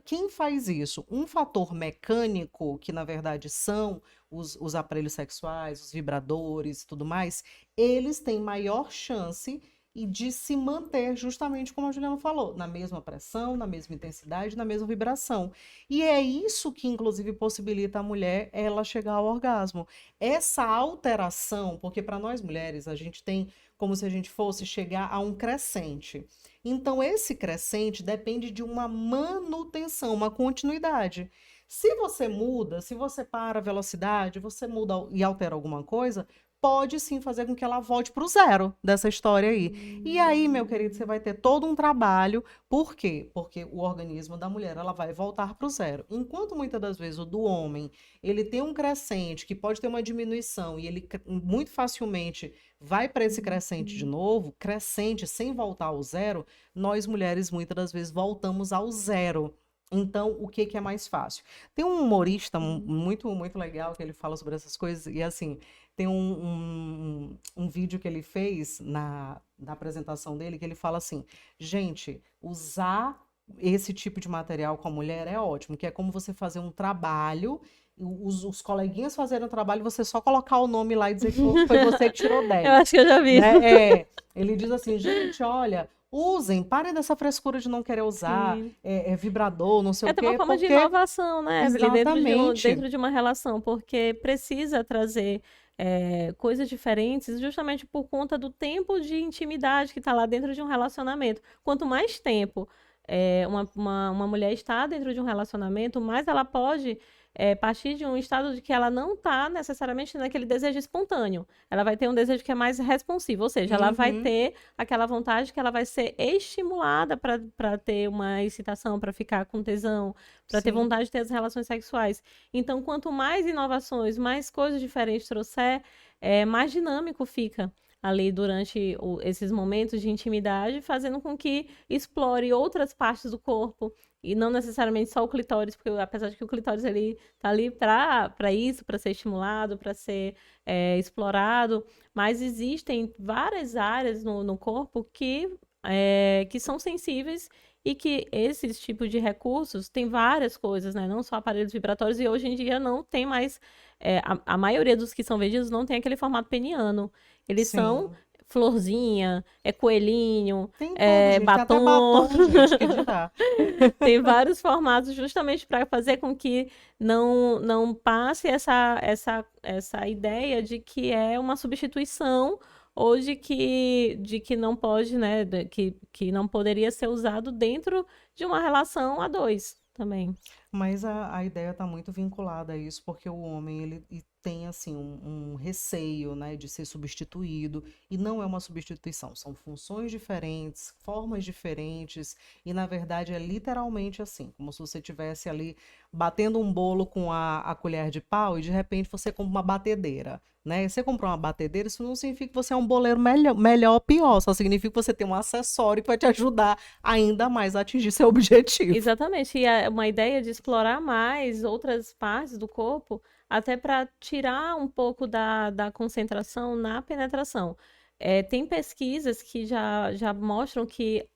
quem faz isso? Um fator mecânico, que na verdade são os aparelhos sexuais, os vibradores e tudo mais, eles têm maior chance de se manter, justamente como a Juliana falou, na mesma pressão, na mesma intensidade, na mesma vibração. E é isso que, inclusive, possibilita a mulher ela chegar ao orgasmo. Essa alteração, porque para nós mulheres, a gente tem como se a gente fosse chegar a um crescente. Então, esse crescente depende de uma manutenção, uma continuidade. Se você muda, se você para a velocidade, você muda e altera alguma coisa, pode sim fazer com que ela volte para o zero dessa história aí. E aí, meu querido, você vai ter todo um trabalho. Por quê? Porque o organismo da mulher ela vai voltar para o zero. Enquanto muitas das vezes o do homem ele tem um crescente que pode ter uma diminuição e ele muito facilmente vai para esse crescente de novo, crescente sem voltar ao zero, nós mulheres muitas das vezes voltamos ao zero. Então, o que que é mais fácil? Tem um humorista muito, muito legal que ele fala sobre essas coisas, e assim, tem um vídeo que ele fez na apresentação dele, que ele fala assim, gente, usar esse tipo de material com a mulher é ótimo, que é como você fazer um trabalho, os coleguinhas fazerem o trabalho, você só colocar o nome lá e dizer que foi você que tirou 10. Eu acho que eu já vi. Né? Ele diz assim, gente, olha, usem, parem dessa frescura de não querer usar vibrador, não sei o Tem quê, uma forma de porque... inovação, né, Evelyn, Exatamente. dentro de uma relação, porque precisa trazer coisas diferentes justamente por conta do tempo de intimidade que está lá dentro de um relacionamento. Quanto mais tempo uma mulher está dentro de um relacionamento, mais ela pode partir de um estado de que ela não está necessariamente naquele desejo espontâneo. Ela vai ter um desejo que é mais responsivo, ou seja, ela vai ter aquela vontade que ela vai ser estimulada para ter uma excitação, para ficar com tesão, para ter vontade de ter as relações sexuais. Então, quanto mais inovações, mais coisas diferentes trouxer, mais dinâmico fica ali durante esses momentos de intimidade, fazendo com que explore outras partes do corpo, e não necessariamente só o clitóris, porque apesar de que o clitóris ele tá ali para isso, para ser estimulado, para ser explorado, mas existem várias áreas no corpo que são sensíveis e que esses tipos de recursos têm várias coisas, né? Não só aparelhos vibratórios, e hoje em dia não tem mais, a maioria dos que são vendidos não tem aquele formato peniano. Eles são florzinha, coelhinho, tem tudo, gente. batom. Tem até batom, gente, que dirá. Tem vários formatos justamente para fazer com que não passe essa ideia de que é uma substituição ou de que não pode, né, que não poderia ser usado dentro de uma relação a dois também. Mas a ideia está muito vinculada a isso, porque o homem ele tem assim um receio, né, de ser substituído, e não é uma substituição, são funções diferentes, formas diferentes, e na verdade é literalmente assim, como se você estivesse ali batendo um bolo com a colher de pau e de repente você compra uma batedeira. Né? Você comprou uma batedeira, isso não significa que você é um boleiro melhor ou pior, só significa que você tem um acessório que vai te ajudar ainda mais a atingir seu objetivo. Exatamente, e é uma ideia de explorar mais outras partes do corpo, até para tirar um pouco da concentração na penetração. Tem pesquisas que já mostram que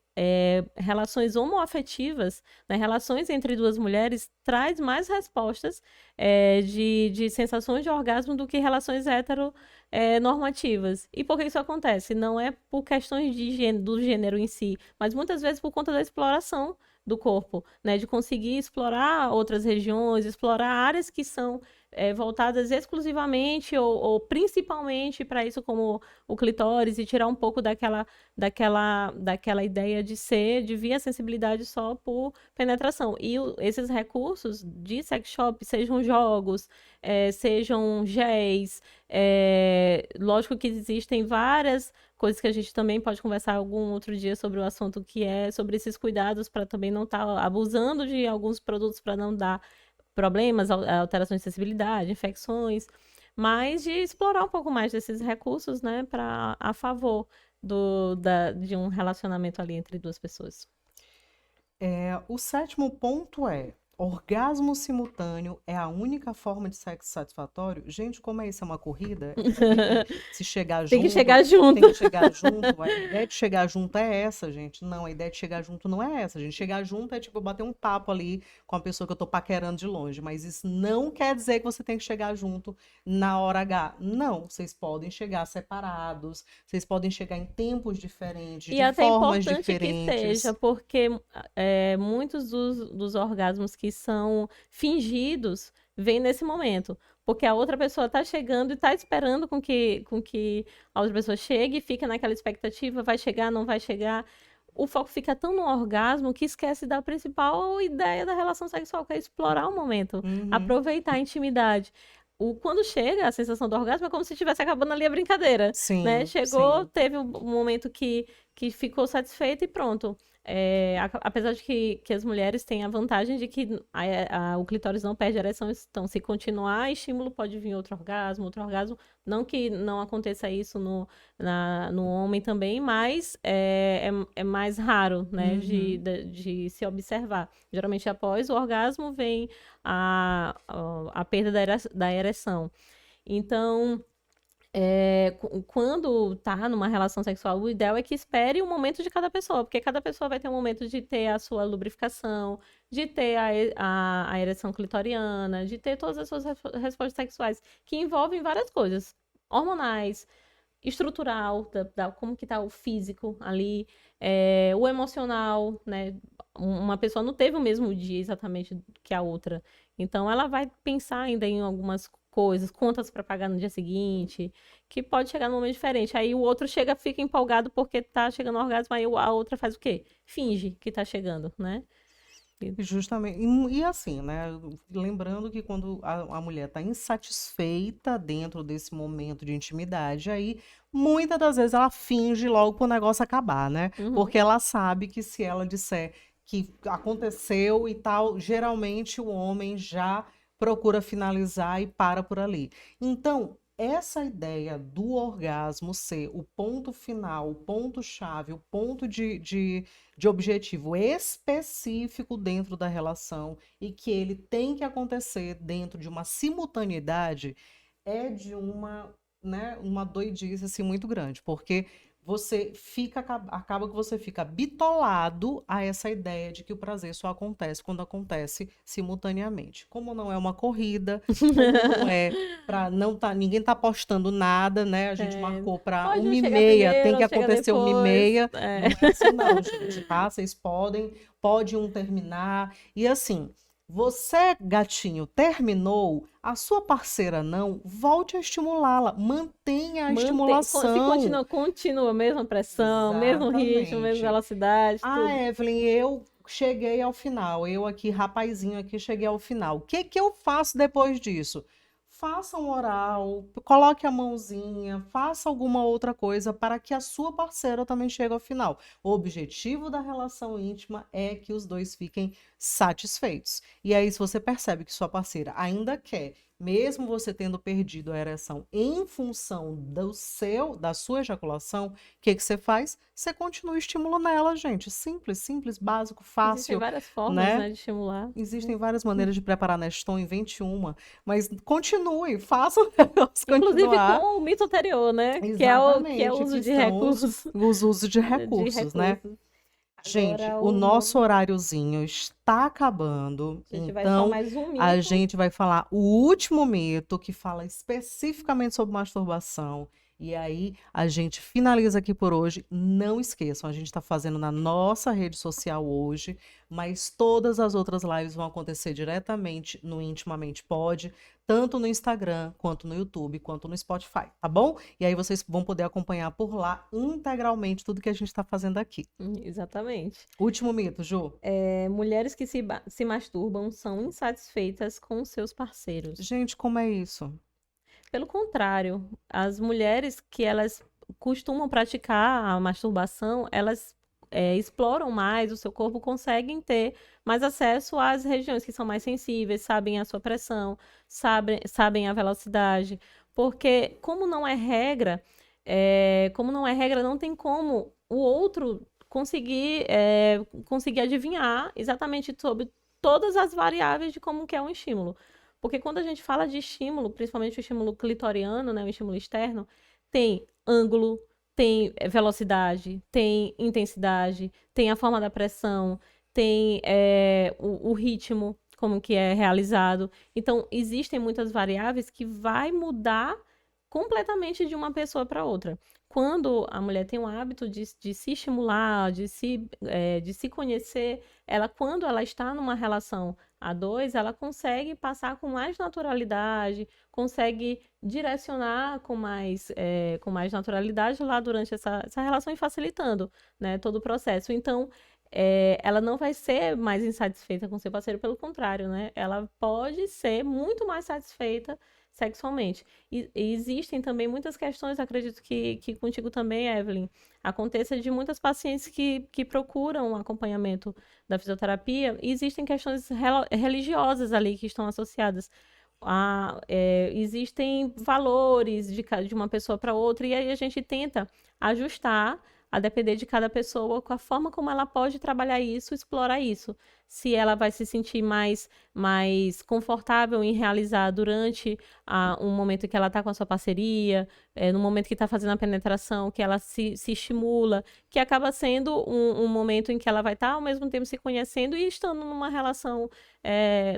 relações homoafetivas, né, relações entre duas mulheres, traz mais respostas de sensações de orgasmo do que relações heteronormativas. E por que isso acontece? Não é por questões do gênero em si, mas muitas vezes por conta da exploração do corpo, né, de conseguir explorar outras regiões, explorar áreas que são voltadas exclusivamente ou principalmente para isso, como o clitóris, e tirar um pouco daquela ideia de vir a sensibilidade só por penetração. E esses recursos de sex shop, sejam jogos, sejam géis, lógico que existem várias coisas que a gente também pode conversar algum outro dia sobre o assunto, que é sobre esses cuidados para também não estar abusando de alguns produtos para não dar problemas, alterações de sensibilidade, infecções, mas de explorar um pouco mais desses recursos, né, a favor de um relacionamento ali entre duas pessoas. O 7º ponto é: orgasmo simultâneo é a única forma de sexo satisfatório? Gente, como é isso? É uma corrida? Se chegar Tem que junto, chegar junto. tem que chegar junto. A ideia de chegar junto é essa, gente. Não, a ideia de chegar junto não é essa, gente. Chegar junto é tipo bater um papo ali com a pessoa que eu tô paquerando de longe. Mas isso não quer dizer que você tem que chegar junto na hora H. Não, vocês podem chegar separados, vocês podem chegar em tempos diferentes, E de até formas importante que diferentes. seja, porque muitos dos orgasmos que são fingidos vêm nesse momento. Porque a outra pessoa está chegando e está esperando com que a outra pessoa chegue, e fica naquela expectativa, vai chegar, não vai chegar. O foco fica tão no orgasmo que esquece da principal ideia da relação sexual, que é explorar o momento, Uhum. aproveitar a intimidade. Quando chega a sensação do orgasmo, é como se estivesse acabando ali a brincadeira, né? Sim, Chegou, sim. teve um momento que ficou satisfeito e pronto. Apesar de que as mulheres têm a vantagem de que o clitóris não perde a ereção, então se continuar estímulo pode vir outro orgasmo, outro orgasmo. Não que não aconteça isso no homem também, mas é mais raro, né, Uhum. de se observar. Geralmente após o orgasmo vem a perda da ereção. Então, quando tá numa relação sexual, o ideal é que espere o momento de cada pessoa, porque cada pessoa vai ter um momento de ter a sua lubrificação, de ter a ereção clitoriana, de ter todas as suas respostas sexuais, que envolvem várias coisas, hormonais, estrutural, como que tá o físico ali, o emocional, né? Uma pessoa não teve o mesmo dia exatamente que a outra. Então ela vai pensar ainda em algumas coisas, contas para pagar no dia seguinte, que pode chegar num momento diferente. Aí o outro chega, fica empolgado porque tá chegando ao orgasmo, aí a outra faz o quê? Finge que tá chegando, né? Justamente. E assim, né? Lembrando que quando a mulher está insatisfeita dentro desse momento de intimidade, aí muitas das vezes ela finge logo para o negócio acabar, né? Uhum. Porque ela sabe que se ela disser que aconteceu e tal, geralmente o homem já procura finalizar e para por ali. Então, essa ideia do orgasmo ser o ponto final, o ponto-chave, o ponto de objetivo específico dentro da relação e que ele tem que acontecer dentro de uma simultaneidade é de uma, né, uma doidice assim, muito grande, porque você fica, acaba que você fica bitolado a essa ideia de que o prazer só acontece quando acontece simultaneamente. Como não é uma corrida, como não é para não tá, ninguém tá apostando nada, né? A gente marcou para Pode um uma e chegar meia, tem primeiro, que outro chega acontecer uma e depois. meia. Não é assim não, gente, tá? Vocês pode um terminar e assim, você, gatinho, terminou, a sua parceira não, volte a estimulá-la, mantenha a Se estimulação. continua, mesma pressão, mesmo ritmo, mesma Exatamente. velocidade, Ah, tudo. Evelyn, eu cheguei ao final. Eu aqui, rapazinho aqui, cheguei ao final. O que que eu faço depois disso? Faça um oral, coloque a mãozinha, faça alguma outra coisa para que a sua parceira também chegue ao final. O objetivo da relação íntima é que os dois fiquem satisfeitos. E aí, se você percebe que sua parceira ainda quer, mesmo você tendo perdido a ereção em função da sua ejaculação, o que que você faz? Você continua o estímulo nela, gente. Simples, simples, básico, Existem fácil, várias formas, né? né, de estimular. Existem várias maneiras de preparar Neston, invente uma, mas continue, faça o negócio Inclusive continuar. com o mito anterior, né? Que é o Exatamente, uso que de são recursos. os usos de De recursos, né? recursos. Gente, Agora o o nosso novo. horáriozinho está acabando, A gente vai só então mais um a mito. gente vai falar o último mito que fala especificamente sobre masturbação, E aí a gente finaliza aqui por hoje. Não esqueçam, a gente está fazendo na nossa rede social hoje, mas todas as outras lives vão acontecer diretamente no Intimamente Pod, tanto no Instagram, quanto no YouTube, quanto no Spotify, tá bom? E aí vocês vão poder acompanhar por lá integralmente tudo que a gente está fazendo aqui. Exatamente. Último mito, Ju. Mulheres que se masturbam são insatisfeitas com seus parceiros. Gente, como é isso? Pelo contrário, as mulheres que elas costumam praticar a masturbação, elas exploram mais o seu corpo, conseguem ter mais acesso às regiões que são mais sensíveis, sabem a sua pressão, sabem a velocidade, porque como não é regra, não tem como o outro conseguir adivinhar exatamente sobre todas as variáveis de como que é um estímulo. Porque quando a gente fala de estímulo, principalmente o estímulo clitoriano, né, o estímulo externo, tem ângulo, tem velocidade, tem intensidade, tem a forma da pressão, tem o ritmo, como que é realizado. Então, existem muitas variáveis que vai mudar completamente de uma pessoa para outra. Quando a mulher tem o hábito de se estimular, de se conhecer, quando ela está numa relação a dois, ela consegue passar com mais naturalidade, consegue direcionar com mais naturalidade lá durante essa relação e facilitando, né, todo o processo. Então, ela não vai ser mais insatisfeita com seu parceiro, pelo contrário, né? Ela pode ser muito mais satisfeita sexualmente. E existem também muitas questões, acredito que contigo também, Evelyn, aconteça de muitas pacientes que procuram um acompanhamento da fisioterapia, e existem questões religiosas ali que estão associadas. Existem valores de uma pessoa para outra, e aí a gente tenta ajustar a depender de cada pessoa, com a forma como ela pode trabalhar isso, explorar isso. Se ela vai se sentir mais confortável em realizar durante um momento que ela está com a sua parceria, no momento que está fazendo a penetração, que ela se estimula, que acaba sendo um momento em que ela vai estar ao mesmo tempo se conhecendo e estando numa relação,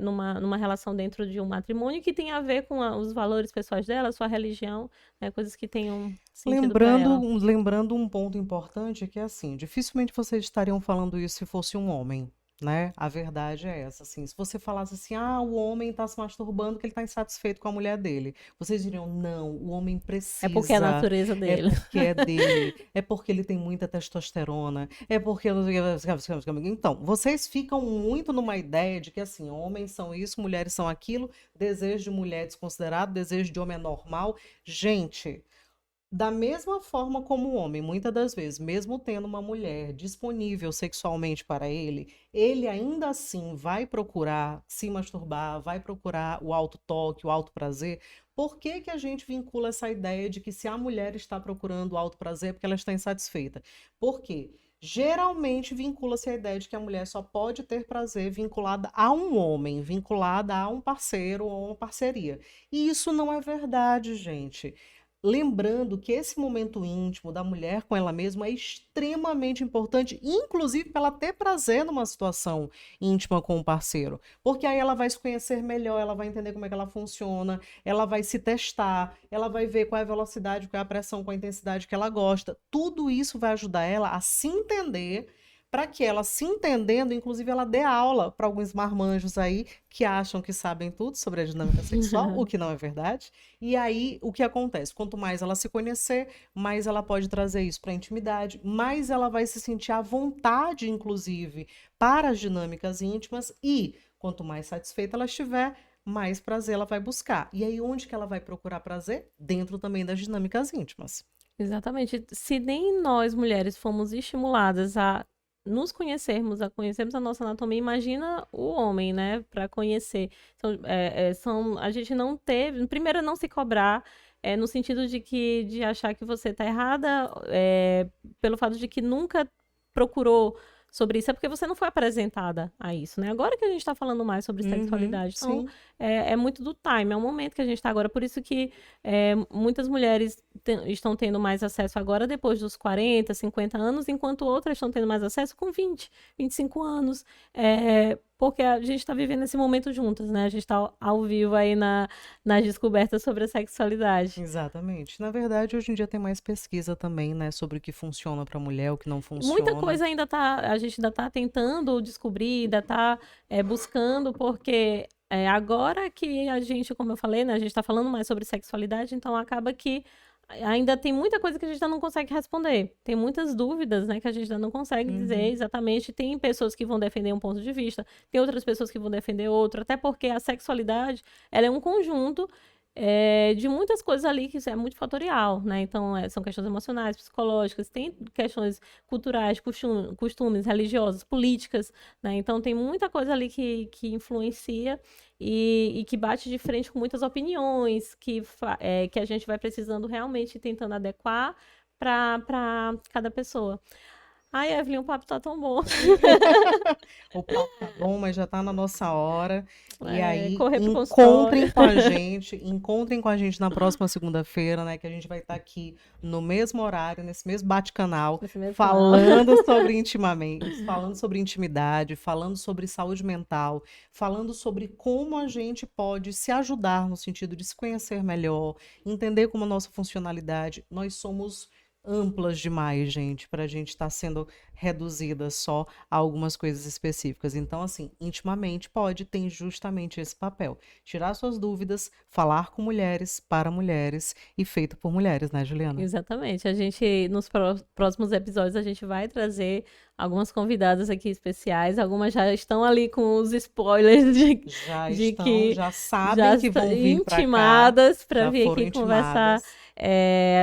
numa relação dentro de um matrimônio que tem a ver com os valores pessoais dela, sua religião, né, coisas que tenham sentido para ela. Lembrando um ponto importante que é assim, dificilmente vocês estariam falando isso se fosse um homem, né? A verdade é essa, assim, se você falasse assim, o homem está se masturbando porque ele está insatisfeito com a mulher dele, vocês diriam, não, o homem precisa. É porque é a natureza dele. É porque é dele, é porque ele tem muita testosterona, é porque... Então, vocês ficam muito numa ideia de que, assim, homens são isso, mulheres são aquilo, desejo de mulher é desconsiderado, desejo de homem é normal. Gente... Da mesma forma como o homem, muitas das vezes, mesmo tendo uma mulher disponível sexualmente para ele ainda assim vai procurar se masturbar, vai procurar o autotoque, o autoprazer. Por que que a gente vincula essa ideia de que se a mulher está procurando o autoprazer é porque ela está insatisfeita? Por quê? Geralmente vincula-se a ideia de que a mulher só pode ter prazer vinculada a um homem, vinculada a um parceiro ou uma parceria. E isso não é verdade, gente. Lembrando que esse momento íntimo da mulher com ela mesma é extremamente importante, inclusive para ela ter prazer numa situação íntima com o parceiro. Porque aí ela vai se conhecer melhor, ela vai entender como é que ela funciona, ela vai se testar, ela vai ver qual é a velocidade, qual é a pressão, qual é a intensidade que ela gosta. Tudo isso vai ajudar ela a se entender, para que ela, se entendendo, inclusive ela dê aula para alguns marmanjos aí que acham que sabem tudo sobre a dinâmica sexual, o que não é verdade. E aí, o que acontece? Quanto mais ela se conhecer, mais ela pode trazer isso para a intimidade, mais ela vai se sentir à vontade, inclusive, para as dinâmicas íntimas, e quanto mais satisfeita ela estiver, mais prazer ela vai buscar. E aí, onde que ela vai procurar prazer? Dentro também das dinâmicas íntimas. Exatamente. Se nem nós, mulheres, fomos estimuladas a nos conhecermos, a conhecermos a nossa anatomia, imagina o homem, né, para conhecer. Então, a gente não teve, primeiro, não se cobrar, no sentido de achar que você está errada, pelo fato de que nunca procurou sobre isso, é porque você não foi apresentada a isso, né? Agora que a gente está falando mais sobre sexualidade, então é muito do time, é o momento que a gente está agora, por isso que muitas mulheres estão tendo mais acesso agora depois dos 40, 50 anos, enquanto outras estão tendo mais acesso com 20, 25 anos, porque a gente está vivendo esse momento juntas, né? A gente está ao vivo aí nas descobertas sobre a sexualidade. Exatamente. Na verdade, hoje em dia tem mais pesquisa também, né, sobre o que funciona para a mulher, o que não Muita funciona. coisa a gente ainda está tentando descobrir, ainda está buscando, porque agora que a gente, como eu falei, né, a gente está falando mais sobre sexualidade, então acaba que ainda tem muita coisa que a gente ainda não consegue responder. Tem muitas dúvidas, né, que a gente ainda não consegue dizer exatamente. Tem pessoas que vão defender um ponto de vista, tem outras pessoas que vão defender outro, até porque a sexualidade, ela é um conjunto de muitas coisas ali que é muito fatorial, né? Então, são questões emocionais, psicológicas, tem questões culturais, costumes, religiosas, políticas, né? Então, tem muita coisa ali que influencia e que bate de frente com muitas opiniões que a gente vai precisando realmente ir tentando adequar para cada pessoa. Ai, Evelyn, o papo tá tão bom. O papo tá bom, mas já tá na nossa hora. E aí, Correr pro consultório. encontrem com a gente na próxima segunda-feira, né? Que a gente vai estar aqui no mesmo horário, nesse mesmo bate-canal, Nesse mesmo falando sobre intimamente, falando sobre intimidade, falando sobre saúde mental, falando sobre como a gente pode se ajudar no sentido de se conhecer melhor, entender como a nossa funcionalidade. Nós somos amplas demais, gente, para a gente estar sendo reduzida só a algumas coisas específicas. Então, assim, intimamente pode ter justamente esse papel. Tirar suas dúvidas, falar com mulheres, para mulheres e feito por mulheres, né, Juliana? Exatamente. A gente, nos próximos episódios, a gente vai trazer algumas convidadas aqui especiais. Algumas já estão ali com os spoilers Já sabem que vão vir para cá, intimadas para já vir foram aqui conversar. intimadas.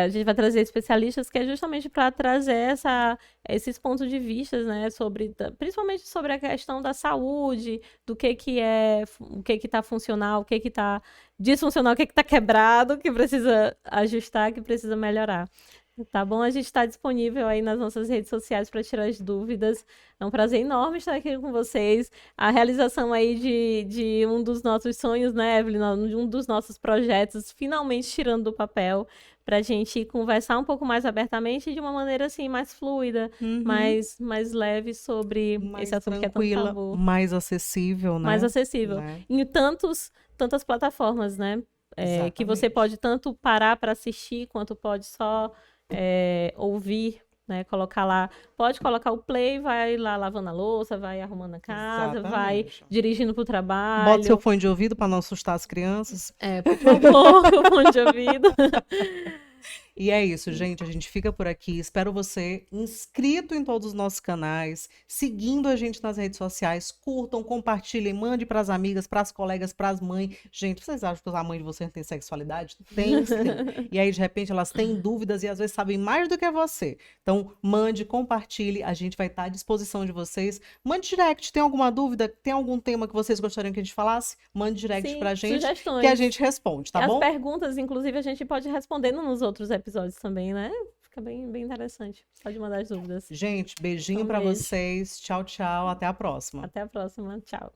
A gente vai trazer especialistas que é justamente para trazer esses pontos de vista, né, principalmente sobre a questão da saúde, do o que está funcional, o que está disfuncional, o que está quebrado, que precisa ajustar, que precisa melhorar. Tá bom? A gente está disponível aí nas nossas redes sociais para tirar as dúvidas. É um prazer enorme estar aqui com vocês. A realização aí de um dos nossos sonhos, né, Evelyn? De um dos nossos projetos, finalmente tirando do papel, para a gente conversar um pouco mais abertamente e de uma maneira assim mais fluida, mais leve sobre Mais esse assunto que é tão tranquila, tabu. mais acessível, né? Mais acessível. Né? Em tantas plataformas, né? Que você Exatamente. pode tanto parar para assistir, quanto pode só ouvir, né? Colocar lá. Pode colocar o play, vai lá lavando a louça, vai arrumando a casa, vai Exatamente. dirigindo para o trabalho. Bota seu fone de ouvido para não assustar as crianças. Por favor, o fone de ouvido. E é isso, gente. A gente fica por aqui. Espero você inscrito em todos os nossos canais, seguindo a gente nas redes sociais. Curtam, compartilhem, mande para as amigas, para as colegas, para as mães. Gente, vocês acham que a mãe de vocês tem sexualidade? Tem, sim. E aí, de repente, elas têm dúvidas e às vezes sabem mais do que você. Então, mande, compartilhe. A gente vai estar à disposição de vocês. Mande direct. Tem alguma dúvida? Tem algum tema que vocês gostariam que a gente falasse? Mande direct para a gente, sugestões. que a gente responde, tá bom? As perguntas, inclusive, a gente pode responder nos outros episódios também, né? Fica bem, bem interessante. Pode mandar as dúvidas. Gente, beijinho para vocês. Tchau, tchau. Até a próxima. Até a próxima. Tchau.